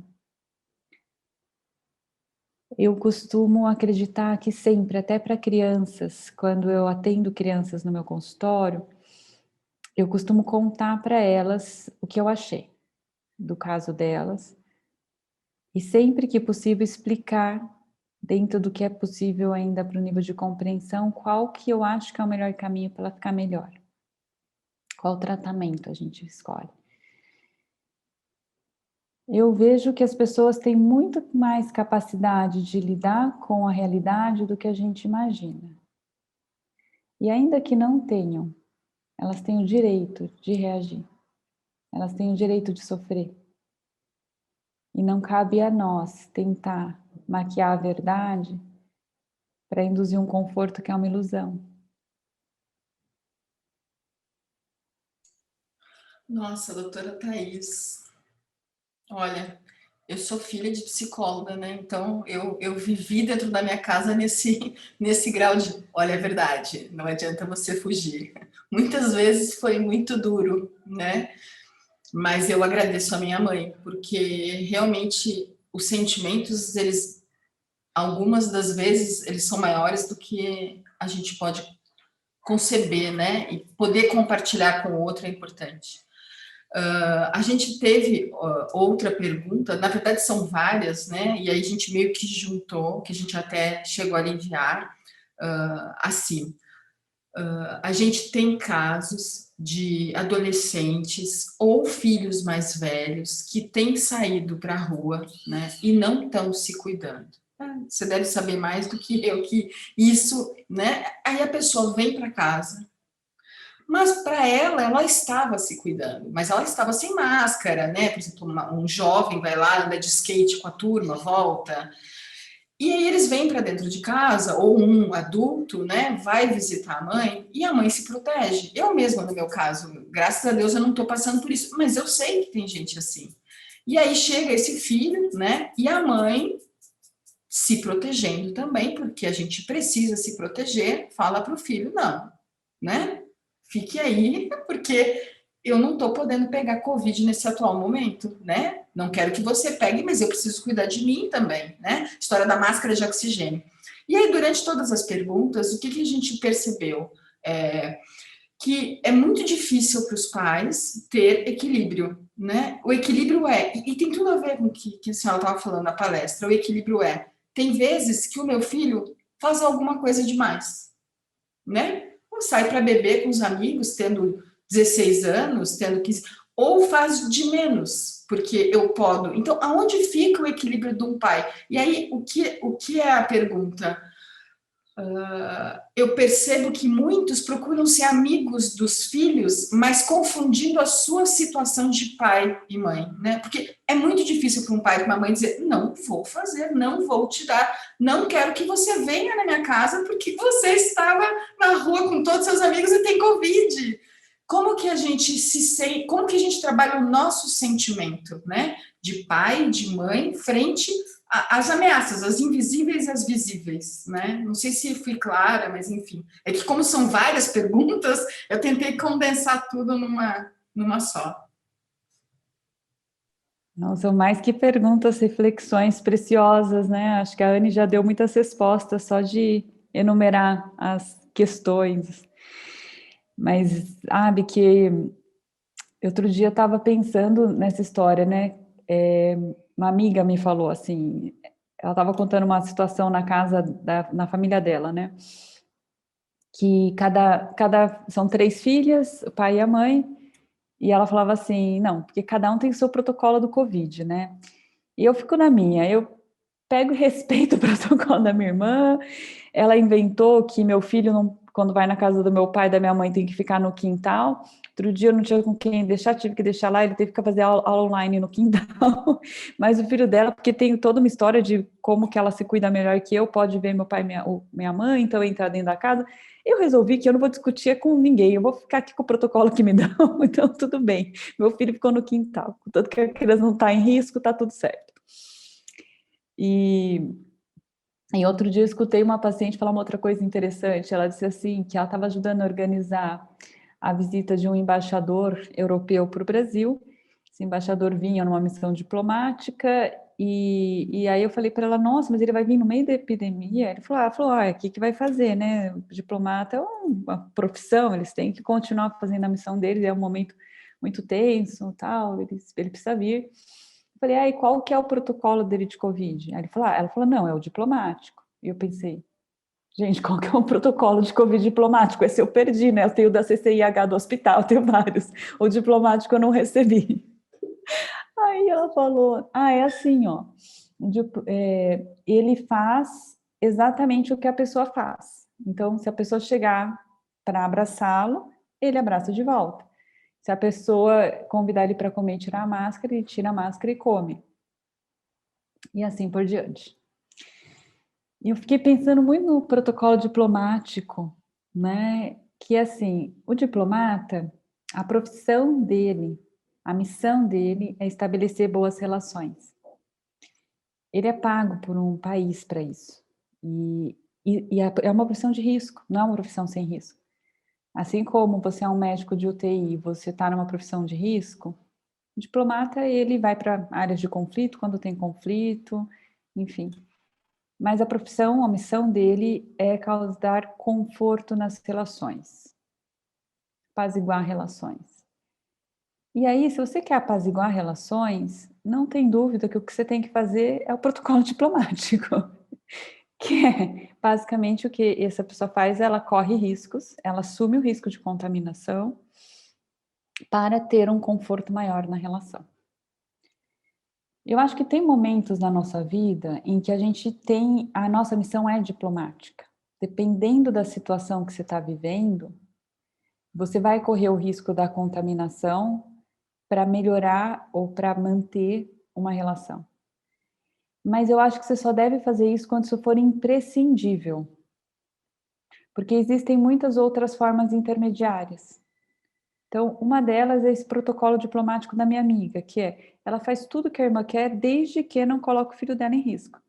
Eu costumo acreditar que sempre, até para crianças, quando eu atendo crianças no meu consultório, eu costumo contar para elas o que eu achei do caso delas e sempre que possível explicar, dentro do que é possível ainda para o nível de compreensão, qual que eu acho que é o melhor caminho para ela ficar melhor. Qual tratamento a gente escolhe. Eu vejo que as pessoas têm muito mais capacidade de lidar com a realidade do que a gente imagina. E ainda que não tenham, elas têm o direito de reagir. Elas têm o direito de sofrer. E não cabe a nós tentar maquiar a verdade para induzir um conforto que é uma ilusão. Nossa, doutora Thaís, olha, eu sou filha de psicóloga, né? Então eu vivi dentro da minha casa nesse grau de, olha, é verdade, não adianta você fugir. Muitas vezes foi muito duro, né? Mas eu agradeço a minha mãe, porque realmente os sentimentos, eles, algumas das vezes, eles são maiores do que a gente pode conceber, né? E poder compartilhar com o outro é importante. A gente teve outra pergunta, na verdade são várias, né? E aí a gente meio que juntou, que a gente até chegou a enviar, assim. A gente tem casos de adolescentes ou filhos mais velhos que têm saído para a rua, né? E não estão se cuidando. Você deve saber mais do que eu, que isso, né? Aí a pessoa vem para casa, mas para ela estava se cuidando, mas ela estava sem máscara, né? Por exemplo, um jovem vai lá, anda de skate com a turma, volta. E aí eles vêm para dentro de casa, ou um adulto, né, vai visitar a mãe, e a mãe se protege. Eu mesma, no meu caso, graças a Deus eu não estou passando por isso, mas eu sei que tem gente assim. E aí chega esse filho, né, e a mãe se protegendo também, porque a gente precisa se proteger, fala para o filho, não, né? Fique aí, porque eu não estou podendo pegar Covid nesse atual momento, né? Não quero que você pegue, mas eu preciso cuidar de mim também, né? História da máscara de oxigênio. E aí, durante todas as perguntas, o que a gente percebeu? Que é muito difícil para os pais ter equilíbrio, né? O equilíbrio e tem tudo a ver com o que a senhora estava falando na palestra, o equilíbrio tem vezes que o meu filho faz alguma coisa demais, né? Ou sai para beber com os amigos, tendo 16 anos, tendo 15, ou faz de menos, porque eu posso. Então, aonde fica o equilíbrio de um pai? E aí, o que é a pergunta? eu percebo que muitos procuram ser amigos dos filhos, mas confundindo a sua situação de pai e mãe, né? Porque é muito difícil para um pai e uma mãe dizer, não vou fazer, não vou te dar, não quero que você venha na minha casa porque você estava na rua com todos os seus amigos e tem Covid. Como que a gente se sente, como que a gente trabalha o nosso sentimento, né? De pai, de mãe, frente às ameaças, as invisíveis e as visíveis, né? Não sei se fui clara, mas enfim. É que como são várias perguntas, eu tentei condensar tudo numa só. Não são mais que perguntas, reflexões preciosas, né? Acho que a Anne já deu muitas respostas só de enumerar as questões. Mas sabe que outro dia eu estava pensando nessa história, né? Uma amiga me falou assim, ela estava contando uma situação na casa, na família dela, né? Que são 3 filhas, o pai e a mãe, e ela falava assim, não, porque cada um tem o seu protocolo do Covid, né? E eu fico na minha, eu pego e respeito o protocolo da minha irmã, ela inventou que meu filho, não, quando vai na casa do meu pai e da minha mãe, tem que ficar no quintal. Outro dia eu não tinha com quem deixar, tive que deixar lá, ele teve que fazer aula online no quintal. Mas o filho dela, porque tem toda uma história de como que ela se cuida melhor que eu, pode ver meu pai e minha mãe, então entrar dentro da casa. Eu resolvi que eu não vou discutir com ninguém, eu vou ficar aqui com o protocolo que me dão, então tudo bem. Meu filho ficou no quintal, contanto que a criança não está em risco, está tudo certo. E outro dia eu escutei uma paciente falar uma outra coisa interessante. Ela disse assim, que ela estava ajudando a organizar a visita de um embaixador europeu para o Brasil. Esse embaixador vinha numa missão diplomática e aí eu falei para ela, nossa, mas ele vai vir no meio da epidemia? Ela falou, o que vai fazer, né? O diplomata é uma profissão, eles têm que continuar fazendo a missão deles, é um momento muito tenso, tal, ele precisa vir. Falei, e qual que é o protocolo dele de Covid? Aí ela falou, não, é o diplomático. E eu pensei, gente, qual que é o protocolo de Covid diplomático? Esse eu perdi, né? Eu tenho da CCIH do hospital, eu tenho vários. O diplomático eu não recebi. Aí ela falou, é assim, ó. Ele faz exatamente o que a pessoa faz. Então, se a pessoa chegar para abraçá-lo, ele abraça de volta. Se a pessoa convidar ele para comer e tirar a máscara, ele tira a máscara e come. E assim por diante. E eu fiquei pensando muito no protocolo diplomático, né? Que assim, o diplomata, a profissão dele, a missão dele é estabelecer boas relações. Ele é pago por um país para isso. E é uma profissão de risco, não é uma profissão sem risco. Assim como você é um médico de UTI, você está numa profissão de risco, o diplomata, ele vai para áreas de conflito, quando tem conflito, enfim. Mas a profissão, a missão dele é causar conforto nas relações, apaziguar relações. E aí, se você quer apaziguar relações, não tem dúvida que o que você tem que fazer é o protocolo diplomático, que é basicamente o que essa pessoa faz, ela corre riscos, ela assume o risco de contaminação para ter um conforto maior na relação. Eu acho que tem momentos na nossa vida em que a nossa missão é diplomática. Dependendo da situação que você está vivendo, você vai correr o risco da contaminação para melhorar ou para manter uma relação. Mas eu acho que você só deve fazer isso quando isso for imprescindível. Porque existem muitas outras formas intermediárias. Então, uma delas é esse protocolo diplomático da minha amiga, que ela faz tudo que a irmã quer, desde que não coloque o filho dela em risco.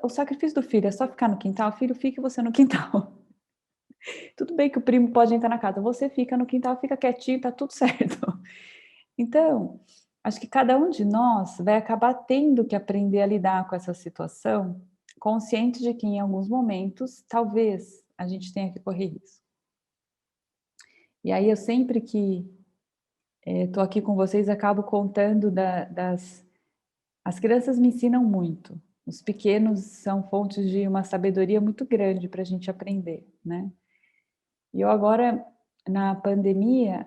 O sacrifício do filho é só ficar no quintal, filho, fique você no quintal. Tudo bem que o primo pode entrar na casa, você fica no quintal, fica quietinho, tá tudo certo. Então, acho que cada um de nós vai acabar tendo que aprender a lidar com essa situação, consciente de que em alguns momentos, talvez, a gente tenha que correr risco. E aí eu sempre que estou aqui com vocês, acabo contando as crianças me ensinam muito. Os pequenos são fontes de uma sabedoria muito grande para a gente aprender, né? E eu agora, na pandemia,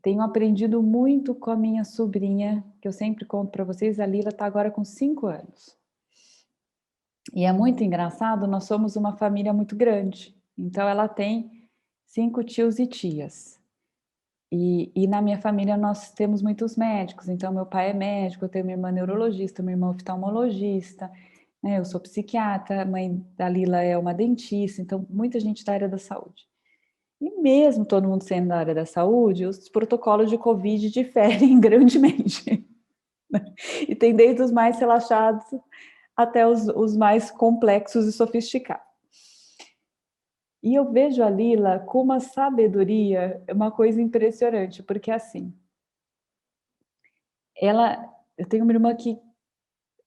tenho aprendido muito com a minha sobrinha, que eu sempre conto para vocês, a Lila está agora com 5 anos. E é muito engraçado, nós somos uma família muito grande. Então, ela tem 5 tios e tias. E na minha família nós temos muitos médicos. Então, meu pai é médico, eu tenho minha irmã neurologista, minha irmã oftalmologista, né? Eu sou psiquiatra, a mãe da Lila é uma dentista. Então, muita gente da área da saúde. E mesmo todo mundo sendo da área da saúde, os protocolos de Covid diferem grandemente. E tem desde os mais relaxados até os mais complexos e sofisticados. E eu vejo a Lila com uma sabedoria, uma coisa impressionante, porque assim, eu tenho uma irmã que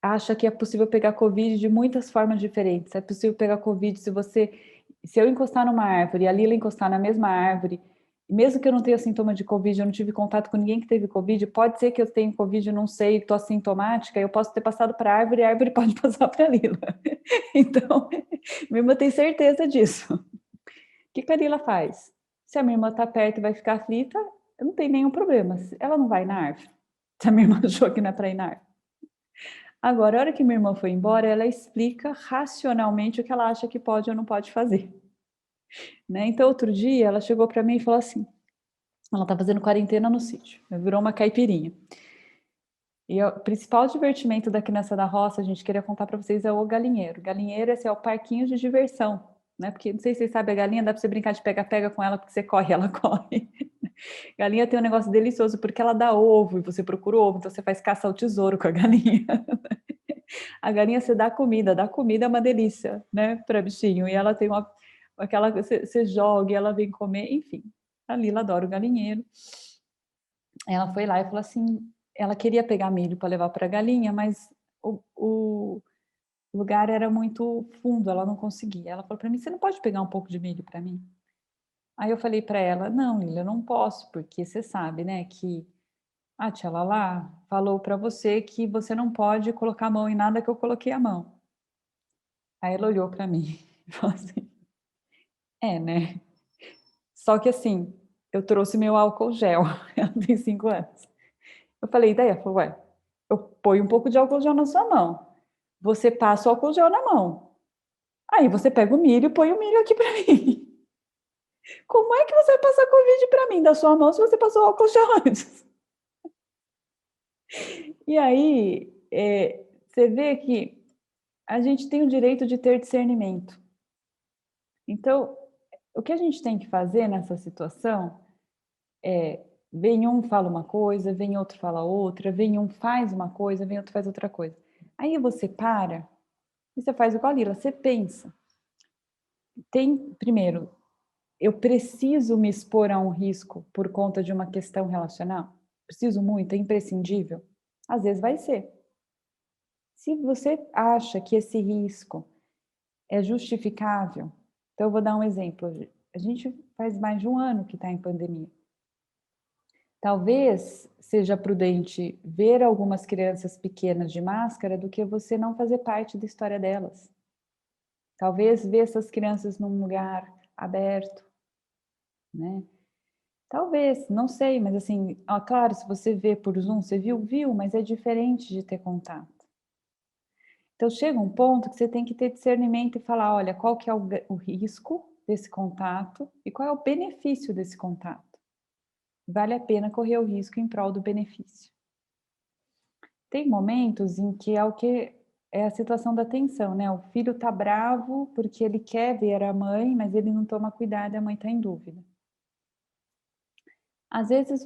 acha que é possível pegar Covid de muitas formas diferentes. É possível pegar Covid se eu encostar numa árvore e a Lila encostar na mesma árvore, e mesmo que eu não tenha sintoma de Covid, eu não tive contato com ninguém que teve Covid, pode ser que eu tenha Covid, eu não sei, estou assintomática, eu posso ter passado para a árvore e a árvore pode passar para a Lila. Então, minha irmã tem certeza disso. O que a Lila faz? Se a minha irmã está perto e vai ficar aflita, não tem nenhum problema. Ela não vai na árvore. Se a minha irmã achou que não é para ir na árvore. Agora, a hora que minha irmã foi embora, ela explica racionalmente o que ela acha que pode ou não pode fazer. Né? Então, outro dia, ela chegou para mim e falou assim, ela está fazendo quarentena no sítio, virou uma caipirinha. E o principal divertimento da criança da roça, a gente queria contar para vocês, é o galinheiro. Galinheiro esse é o parquinho de diversão, né? Porque, não sei se vocês sabem, a galinha dá para você brincar de pega-pega com ela, porque você corre, ela corre. Galinha tem um negócio delicioso, porque ela dá ovo, e você procura ovo, então você faz caça ao tesouro com a galinha. A galinha você dá comida é uma delícia, né, para bichinho. E ela tem aquela, você joga e ela vem comer, enfim. A Lila adora o galinheiro. Ela foi lá e falou assim, ela queria pegar milho para levar para a galinha, mas o lugar era muito fundo, ela não conseguia. Ela falou para mim, você não pode pegar um pouco de milho para mim? Aí eu falei para ela, não, Lila, eu não posso, porque você sabe, né, que a tia Lala falou para você que você não pode colocar a mão em nada que eu coloquei a mão. Aí ela olhou para mim e falou assim, né? Só que assim, eu trouxe meu álcool gel, ela tem 5 anos. Eu falei, daí? Ela falou, ué, eu ponho um pouco de álcool gel na sua mão. Você passa o álcool gel na mão. Aí você pega o milho e põe o milho aqui para mim. Como é que você vai passar Covid para mim da sua mão se você passou o álcool gel antes? E aí, você vê que a gente tem o direito de ter discernimento. Então, o que a gente tem que fazer nessa situação é, vem um fala uma coisa, vem outro fala outra, vem um faz uma coisa, vem outro faz outra coisa. Aí você para e você faz igual a Lila, você pensa. Primeiro, eu preciso me expor a um risco por conta de uma questão relacional? Preciso muito, é imprescindível? Às vezes vai ser. Se você acha que esse risco é justificável, então eu vou dar um exemplo. A gente faz mais de um ano que está em pandemia. Talvez seja prudente ver algumas crianças pequenas de máscara do que você não fazer parte da história delas. Talvez ver essas crianças num lugar aberto, né? Talvez, não sei, mas assim, claro, se você vê por Zoom, você viu, mas é diferente de ter contato. Então chega um ponto que você tem que ter discernimento e falar, olha, qual que é o risco desse contato e qual é o benefício desse contato. Vale a pena correr o risco em prol do benefício. Tem momentos em que é a situação da tensão, né? O filho tá bravo porque ele quer ver a mãe, mas ele não toma cuidado e a mãe tá em dúvida. Às vezes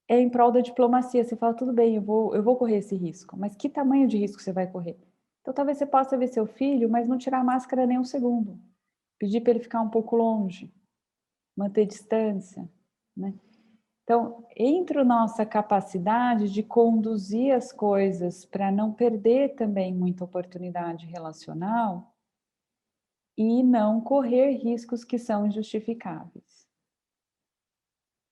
é em prol da diplomacia, você fala, tudo bem, eu vou correr esse risco, mas que tamanho de risco você vai correr? Então talvez você possa ver seu filho, mas não tirar a máscara nem um segundo. Pedir para ele ficar um pouco longe, manter distância, né? Então, entre a nossa capacidade de conduzir as coisas para não perder também muita oportunidade relacional e não correr riscos que são injustificáveis.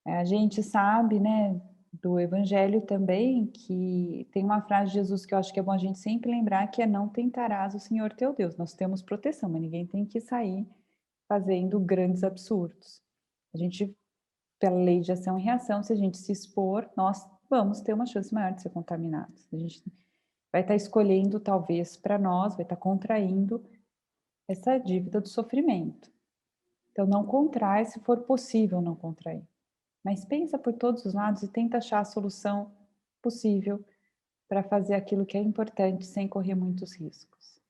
A gente sabe, né, do Evangelho também, que tem uma frase de Jesus que eu acho que é bom a gente sempre lembrar, que é não tentarás o Senhor teu Deus. Nós temos proteção, mas ninguém tem que sair fazendo grandes absurdos. A gente, pela lei de ação e reação, se a gente se expor, nós vamos ter uma chance maior de ser contaminados. A gente vai estar escolhendo, talvez, para nós, vai estar contraindo essa dívida do sofrimento. Então, não contrai se for possível não contrair. Mas pensa por todos os lados e tenta achar a solução possível para fazer aquilo que é importante sem correr muitos riscos.